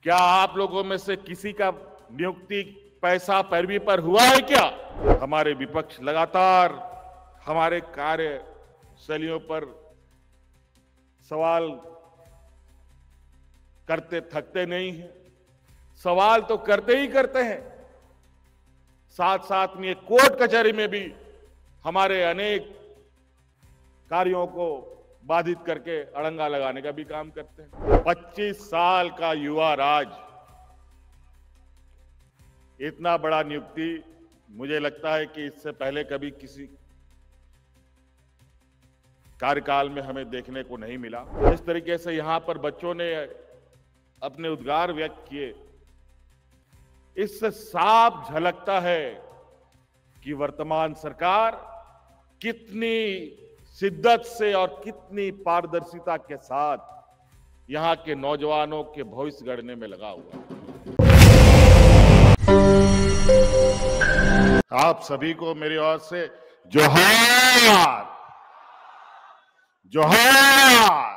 क्या आप लोगों में से किसी का नियुक्ति पैसा पैरवी पर हुआ है क्या? हमारे विपक्ष लगातार हमारे कार्यशैलियों पर सवाल करते थकते नहीं हैं। सवाल तो करते ही करते हैं, साथ साथ में कोर्ट कचहरी में भी हमारे अनेक कार्यों को बाधित करके अड़ंगा लगाने का भी काम करते हैं। 25 साल का युवा राज, इतना बड़ा नियुक्ति मुझे लगता है कि इससे पहले कभी किसी कार्यकाल में हमें देखने को नहीं मिला। जिस तरीके से यहां पर बच्चों ने अपने उद्गार व्यक्त किए, इससे साफ झलकता है कि वर्तमान सरकार कितनी शिद्दत से और कितनी पारदर्शिता के साथ यहां के नौजवानों के भविष्य गढ़ने में लगा हुआ है। आप सभी को मेरी ओर से जोहार, जोहार।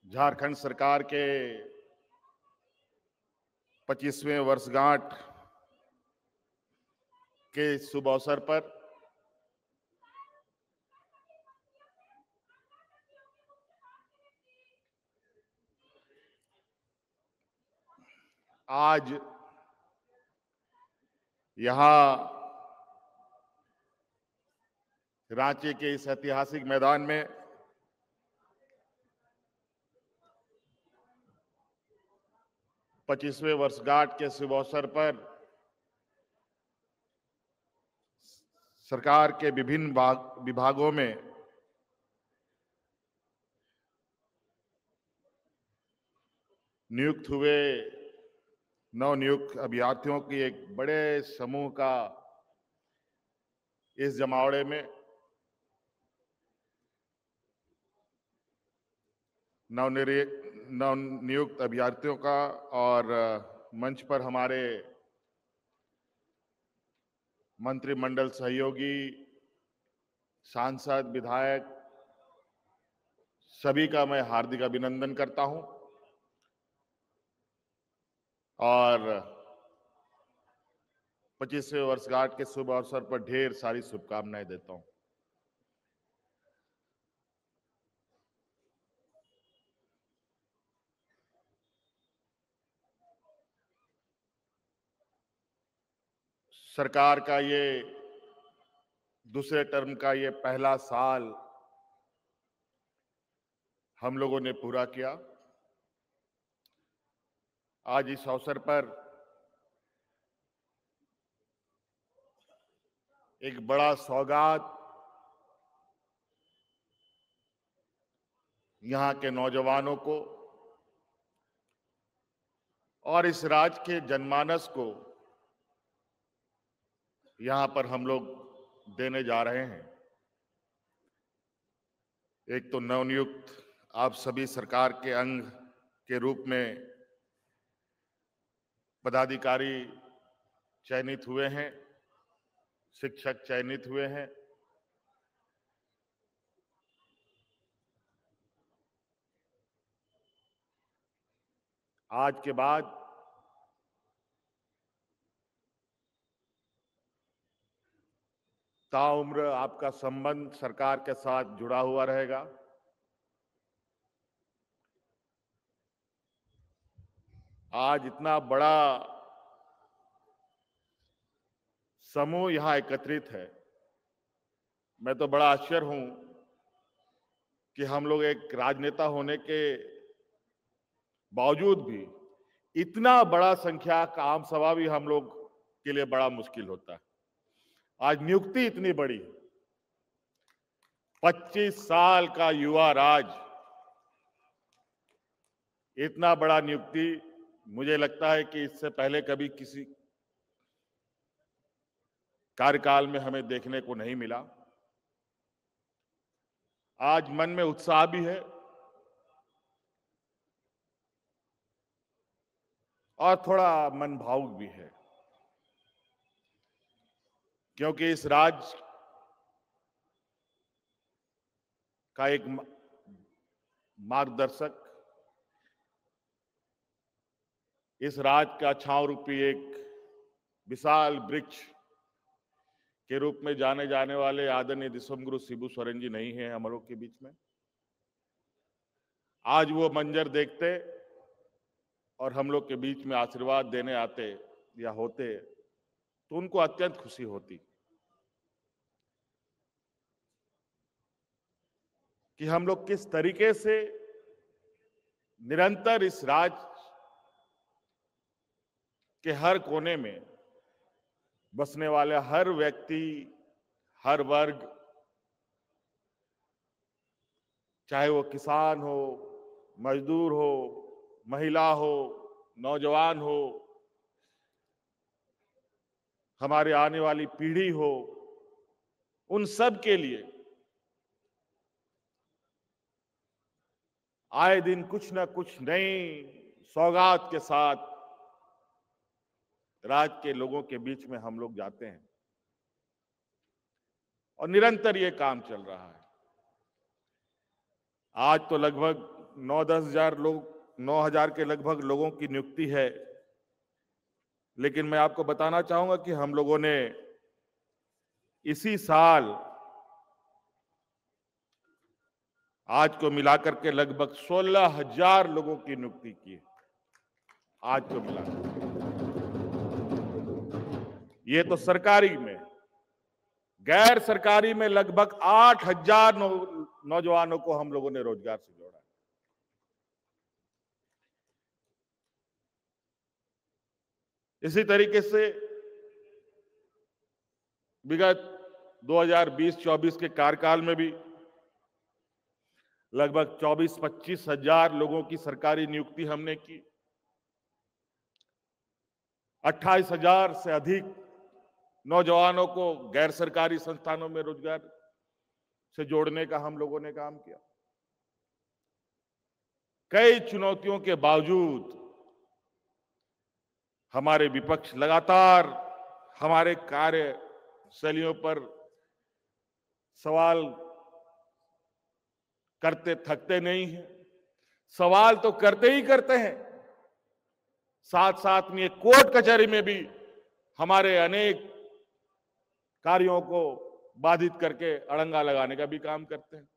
झारखंड सरकार के 25वें वर्षगांठ के शुभ अवसर पर आज यहां रांची के इस ऐतिहासिक मैदान में पच्चीसवें वर्षगांठ के शुभ अवसर पर सरकार के विभिन्न विभागों में नियुक्त हुए नवनियुक्त अभ्यर्थियों की एक बड़े समूह का इस जमावड़े में नवनियुक्त अभ्यर्थियों का और मंच पर हमारे मंत्रिमंडल सहयोगी, सांसद, विधायक सभी का मैं हार्दिक अभिनंदन करता हूं और 25वें वर्षगांठ के शुभ अवसर पर ढेर सारी शुभकामनाएं देता हूं। सरकार का ये दूसरे टर्म का ये पहला साल हम लोगों ने पूरा किया। आज इस अवसर पर एक बड़ा सौगात यहां के नौजवानों को और इस राज्य के जनमानस को यहां पर हम लोग देने जा रहे हैं। एक तो नवनियुक्त आप सभी सरकार के अंग के रूप में पदाधिकारी चयनित हुए हैं, शिक्षक चयनित हुए हैं। आज के बाद ताउम्र आपका संबंध सरकार के साथ जुड़ा हुआ रहेगा। आज इतना बड़ा समूह यहां एकत्रित है, मैं तो बड़ा आश्चर्य हूं कि हम लोग एक राजनेता होने के बावजूद भी इतना बड़ा संख्या का आम सभा भी हम लोग के लिए बड़ा मुश्किल होता है। आज नियुक्ति इतनी बड़ी, 25 साल का युवा राज, इतना बड़ा नियुक्ति मुझे लगता है कि इससे पहले कभी किसी कार्यकाल में हमें देखने को नहीं मिला। आज मन में उत्साह भी है और थोड़ा मन भावुक भी है। क्योंकि इस राज्य का एक मार्गदर्शक, इस राज्य का छांव रूपी एक विशाल वृक्ष के रूप में जाने जाने वाले आदरणीय दिसंगुरु शिबू सोरेन जी नहीं है हम लोग के बीच में। आज वो मंजर देखते और हम लोग के बीच में आशीर्वाद देने आते या होते तो उनको अत्यंत खुशी होती कि हम लोग किस तरीके से निरंतर इस राज्य के हर कोने में बसने वाले हर व्यक्ति, हर वर्ग, चाहे वो किसान हो, मजदूर हो, महिला हो, नौजवान हो, हमारे आने वाली पीढ़ी हो, उन सब के लिए आए दिन कुछ ना कुछ नई सौगात के साथ राज्य के लोगों के बीच में हम लोग जाते हैं और निरंतर ये काम चल रहा है। आज तो लगभग 9-10 हजार लोग, 9,000 के लगभग लोगों की नियुक्ति है, लेकिन मैं आपको बताना चाहूंगा कि हम लोगों ने इसी साल आज को मिलाकर के लगभग 16,000 लोगों की नियुक्ति की है। आज को मिलाकर ये तो सरकारी में, गैर सरकारी में लगभग 8,000 नौजवानों को हम लोगों ने रोजगार से जोड़ा। इसी तरीके से विगत 2020-24 के कार्यकाल में भी लगभग 24-25 हजार लोगों की सरकारी नियुक्ति हमने की। 28,000 से अधिक नौजवानों को गैर सरकारी संस्थानों में रोजगार से जोड़ने का हम लोगों ने काम किया। कई चुनौतियों के बावजूद हमारे विपक्ष लगातार हमारे कार्यशैलियों पर सवाल करते थकते नहीं हैं। सवाल तो करते ही करते हैं, साथ साथ में कोर्ट कचहरी में भी हमारे अनेक कार्यों को बाधित करके अड़ंगा लगाने का भी काम करते हैं।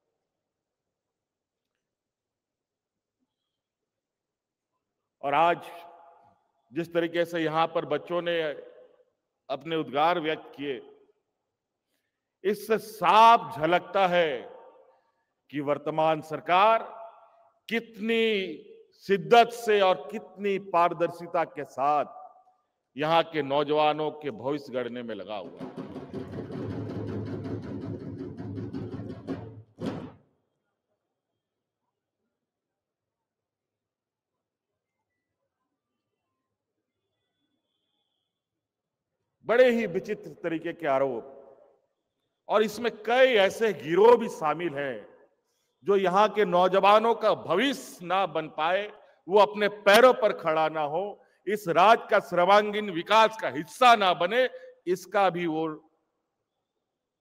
और आज जिस तरीके से यहां पर बच्चों ने अपने उद्गार व्यक्त किए, इससे साफ झलकता है कि वर्तमान सरकार कितनी शिद्दत से और कितनी पारदर्शिता के साथ यहां के नौजवानों के भविष्य गढ़ने में लगा हुआ है। बड़े ही विचित्र तरीके के आरोप, और इसमें कई ऐसे गिरोह भी शामिल हैं जो यहां के नौजवानों का भविष्य ना बन पाए, वो अपने पैरों पर खड़ा ना हो, इस राज्य का सर्वांगीण विकास का हिस्सा ना बने, इसका भी वो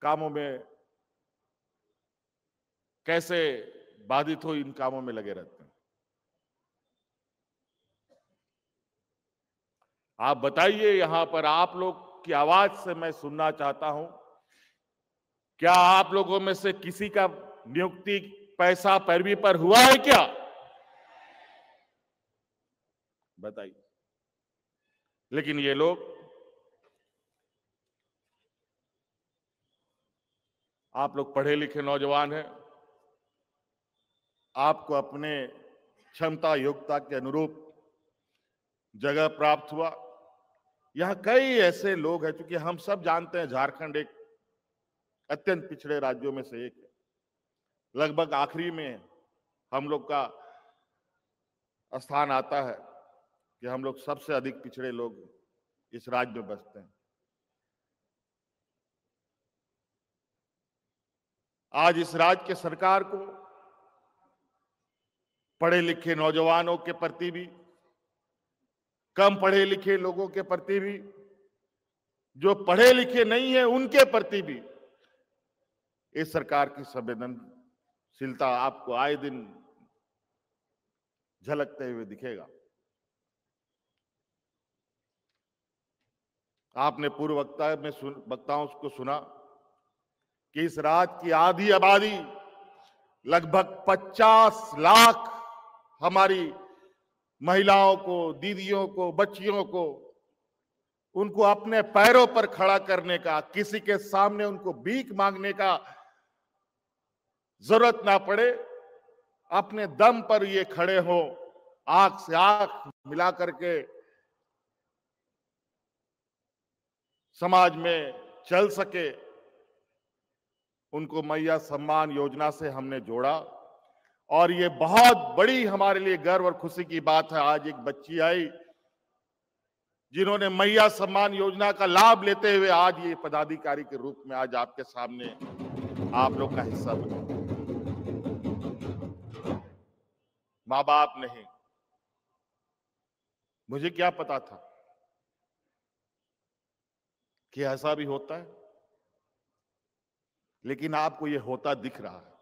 कामों में कैसे बाधित हो, इन कामों में लगे रहते हैं। आप बताइए, यहां पर आप लोग की आवाज से मैं सुनना चाहता हूं, क्या आप लोगों में से किसी का नियुक्ति पैसा पैरवी पर हुआ है क्या? बताइए। लेकिन ये लोग आप लोग पढ़े लिखे नौजवान हैं, आपको अपने क्षमता योग्यता के अनुरूप जगह प्राप्त हुआ। यहां कई ऐसे लोग हैं, क्योंकि हम सब जानते हैं झारखंड एक अत्यंत पिछड़े राज्यों में से एक है, लगभग आखिरी में हम लोग का स्थान आता है कि हम लोग सबसे अधिक पिछड़े लोग इस राज्य में बसते हैं। आज इस राज्य के सरकार को पढ़े लिखे नौजवानों के प्रति भी, कम पढ़े लिखे लोगों के प्रति भी जो पढ़े लिखे नहीं है उनके प्रति भी इस सरकार की संवेदनशीलता आपको आए दिन झलकते हुए दिखेगा। आपने पूर्व वक्ताओं को सुना कि इस राज्य की आधी आबादी लगभग 50 लाख हमारी महिलाओं को, दीदियों को, बच्चियों को, उनको अपने पैरों पर खड़ा करने का, किसी के सामने उनको भीख मांगने का जरूरत ना पड़े, अपने दम पर ये खड़े हो, आंख से आंख मिला करके समाज में चल सके, उनको मैया सम्मान योजना से हमने जोड़ा। और ये बहुत बड़ी हमारे लिए गर्व और खुशी की बात है, आज एक बच्ची आई जिन्होंने मैया सम्मान योजना का लाभ लेते हुए आज ये पदाधिकारी के रूप में आज आपके सामने आप लोग का हिस्सा बने। मां बाप नहीं, मुझे क्या पता था कि ऐसा भी होता है, लेकिन आपको ये होता दिख रहा है।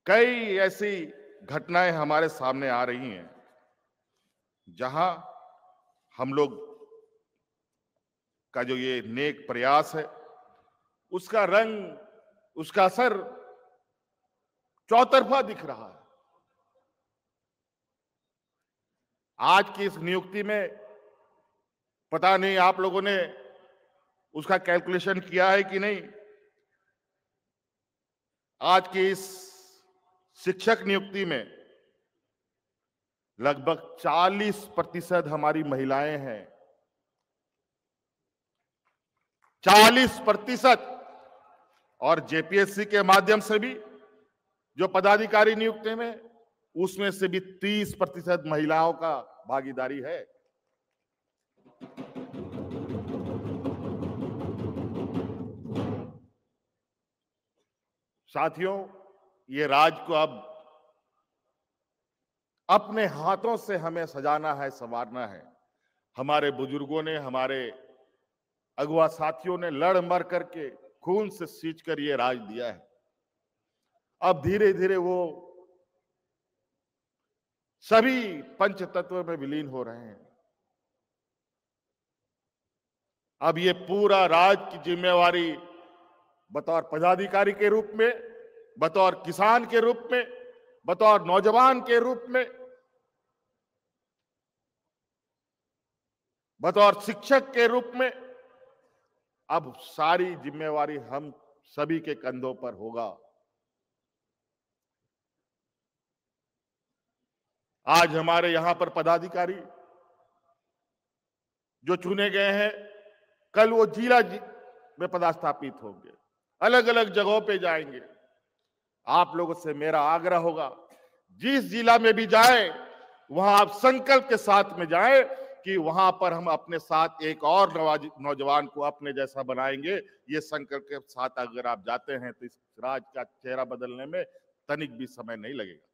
कई ऐसी घटनाएं हमारे सामने आ रही हैं जहां हम लोग का जो ये नेक प्रयास है उसका रंग, उसका असर चौतरफा दिख रहा है। आज की इस नियुक्ति में पता नहीं आप लोगों ने उसका कैलकुलेशन किया है कि नहीं। आज की इस शिक्षक नियुक्ति में लगभग 40% हमारी महिलाएं हैं। 40%। और जेपीएससी के माध्यम से भी जो पदाधिकारी नियुक्ति में, उसमें से भी 30% महिलाओं का भागीदारी है। साथियों, ये राज्य को अब अपने हाथों से हमें सजाना है, संवारना है। हमारे बुजुर्गों ने, हमारे अगुआ साथियों ने लड़ मर करके, खून से सींच कर ये राज दिया है। अब धीरे धीरे वो सभी पंचतत्व में विलीन हो रहे हैं। अब ये पूरा राज्य की जिम्मेवारी बतौर पदाधिकारी के रूप में, बतौर किसान के रूप में, बतौर नौजवान के रूप में, बतौर शिक्षक के रूप में, अब सारी जिम्मेवारी हम सभी के कंधों पर होगा। आज हमारे यहां पर पदाधिकारी जो चुने गए हैं, कल वो जिला में पदस्थापित होंगे, अलग अलग जगहों पे जाएंगे। आप लोगों से मेरा आग्रह होगा, जिस जिला में भी जाए वहां आप संकल्प के साथ में जाए कि वहां पर हम अपने साथ एक और नौजवान को अपने जैसा बनाएंगे। ये संकल्प के साथ अगर आप जाते हैं तो इस राज्य का चेहरा बदलने में तनिक भी समय नहीं लगेगा।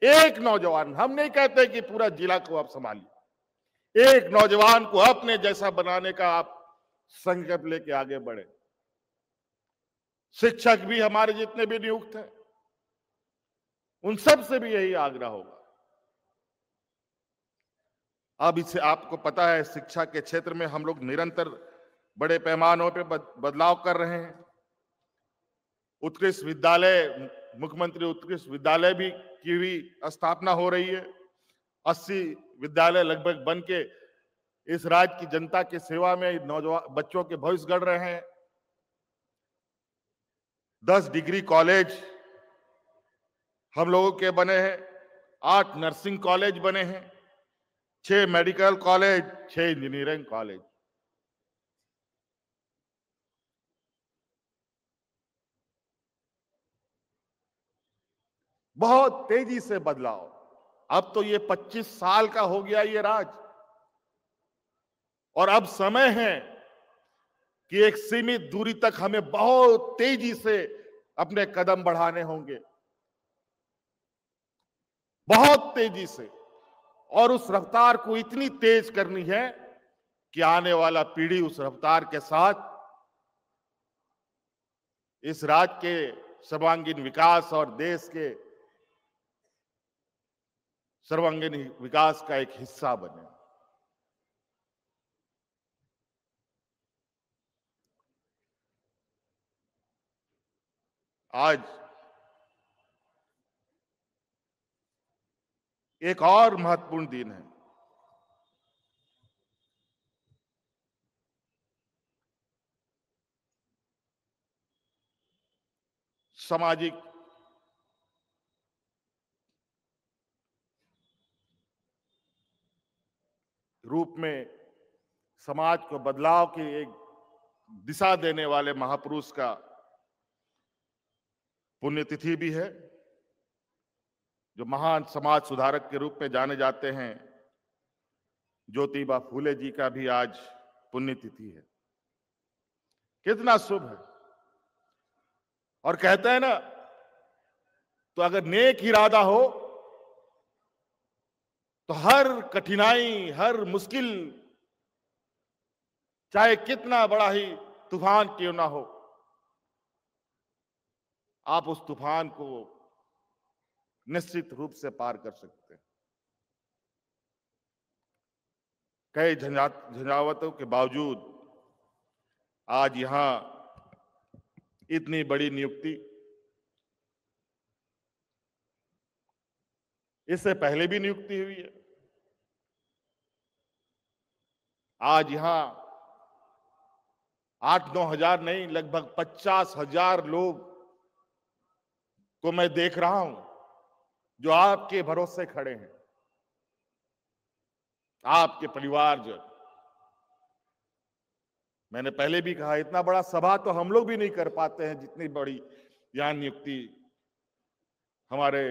एक नौजवान, हम नहीं कहते कि पूरा जिला को आप संभालिए, एक नौजवान को अपने जैसा बनाने का आप संकल्प लेके आगे बढ़े। शिक्षक भी हमारे जितने भी नियुक्त हैं, उन सब से भी यही आग्रह होगा। अब इससे आपको पता है, शिक्षा के क्षेत्र में हम लोग निरंतर बड़े पैमानों पे बदलाव कर रहे हैं। उत्कृष्ट विद्यालय, मुख्यमंत्री उत्कृष्ट विद्यालय भी की भी स्थापना हो रही है। 80 विद्यालय लगभग बन के इस राज्य की जनता की सेवा में नौजवान बच्चों के भविष्य गढ़ रहे हैं। 10 डिग्री कॉलेज हम लोगों के बने हैं, 8 नर्सिंग कॉलेज बने हैं, 6 मेडिकल कॉलेज, 6 इंजीनियरिंग कॉलेज। बहुत तेजी से बदलाव। अब तो ये 25 साल का हो गया ये राज, और अब समय है कि एक सीमित दूरी तक हमें बहुत तेजी से अपने कदम बढ़ाने होंगे। बहुत तेजी से, और उस रफ्तार को इतनी तेज करनी है कि आने वाला पीढ़ी उस रफ्तार के साथ इस राज्य के सर्वांगीण विकास और देश के सर्वांगीण विकास का एक हिस्सा बने। आज एक और महत्वपूर्ण दिन है। सामाजिक रूप में समाज को बदलाव की एक दिशा देने वाले महापुरुष का पुण्यतिथि भी है, जो महान समाज सुधारक के रूप में जाने जाते हैं। ज्योतिबा फूले जी का भी आज पुण्यतिथि है। कितना शुभ है। और कहते हैं ना, तो अगर नेक इरादा हो तो हर कठिनाई, हर मुश्किल, चाहे कितना बड़ा ही तूफान क्यों ना हो, आप उस तूफान को निश्चित रूप से पार कर सकते हैं। कई झंझावतों के बावजूद आज यहां इतनी बड़ी नियुक्ति, इससे पहले भी नियुक्ति हुई है। आज यहां 8-9 हजार नहीं, लगभग 50,000 लोग को मैं देख रहा हूं जो आपके भरोसे खड़े हैं, आपके परिवारजन। मैंने पहले भी कहा, इतना बड़ा सभा तो हम लोग भी नहीं कर पाते हैं, जितनी बड़ी यहां नियुक्ति हमारे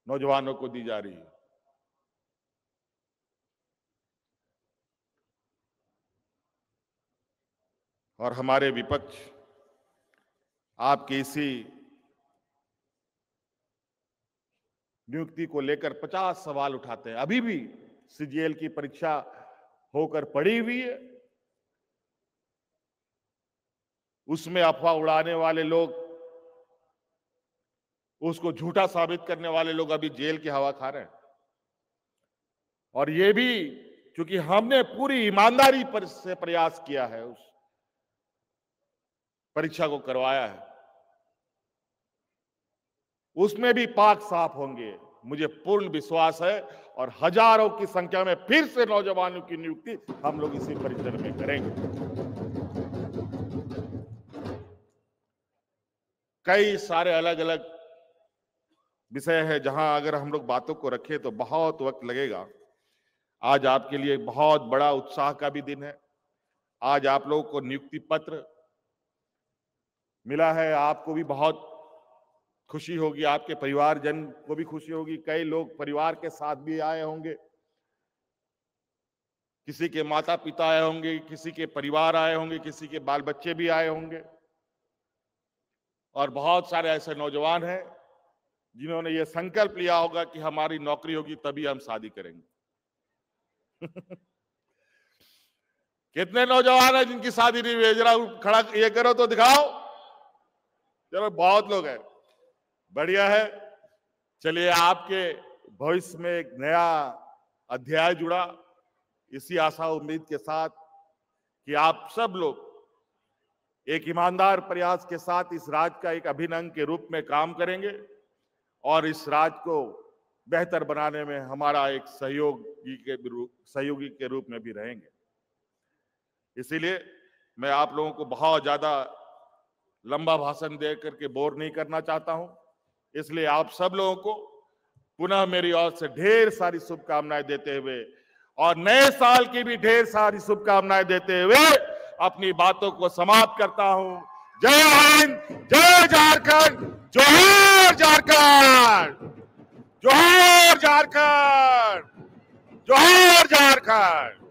नौजवानों को दी जा रही है। और हमारे विपक्ष आपकी इसी नियुक्ति को लेकर 50 सवाल उठाते हैं। अभी भी सीजीएल की परीक्षा होकर पड़ी हुई है, उसमें अफवाह उड़ाने वाले लोग, उसको झूठा साबित करने वाले लोग अभी जेल की हवा खा रहे हैं। और ये भी क्योंकि हमने पूरी ईमानदारी से प्रयास किया है, उस परीक्षा को करवाया है, उसमें भी पाक साफ होंगे, मुझे पूर्ण विश्वास है। और हजारों की संख्या में फिर से नौजवानों की नियुक्ति हम लोग इसी परिसर में करेंगे। कई सारे अलग अलग विषय है जहां अगर हम लोग बातों को रखें तो बहुत वक्त लगेगा। आज आपके लिए बहुत बड़ा उत्साह का भी दिन है। आज आप लोगों को नियुक्ति पत्र मिला है, आपको भी बहुत खुशी होगी, आपके परिवारजन को भी खुशी होगी। कई लोग परिवार के साथ भी आए होंगे, किसी के माता पिता आए होंगे, किसी के परिवार आए होंगे, किसी के बाल बच्चे भी आए होंगे। और बहुत सारे ऐसे नौजवान हैं जिन्होंने ये संकल्प लिया होगा कि हमारी नौकरी होगी तभी हम शादी करेंगे। कितने नौजवान हैं जिनकी शादी नहीं हुई? जरा खड़ा ये करो तो दिखाओ। चलो, बहुत लोग हैं, बढ़िया है। चलिए, आपके भविष्य में एक नया अध्याय जुड़ा, इसी आशा उम्मीद के साथ कि आप सब लोग एक ईमानदार प्रयास के साथ इस राज्य का एक अभिन्न अंग के रूप में काम करेंगे और इस राज्य को बेहतर बनाने में हमारा एक सहयोगी के रूप में भी रहेंगे। इसीलिए मैं आप लोगों को बहुत ज्यादा लंबा भाषण दे करके बोर नहीं करना चाहता हूं। इसलिए आप सब लोगों को पुनः मेरी ओर से ढेर सारी शुभकामनाएं देते हुए और नए साल की भी ढेर सारी शुभकामनाएं देते हुए अपनी बातों को समाप्त करता हूं। जय हिंद, जय झारखंड, जोहार झारखंड, जोहार झारखंड, जोहार झारखंड।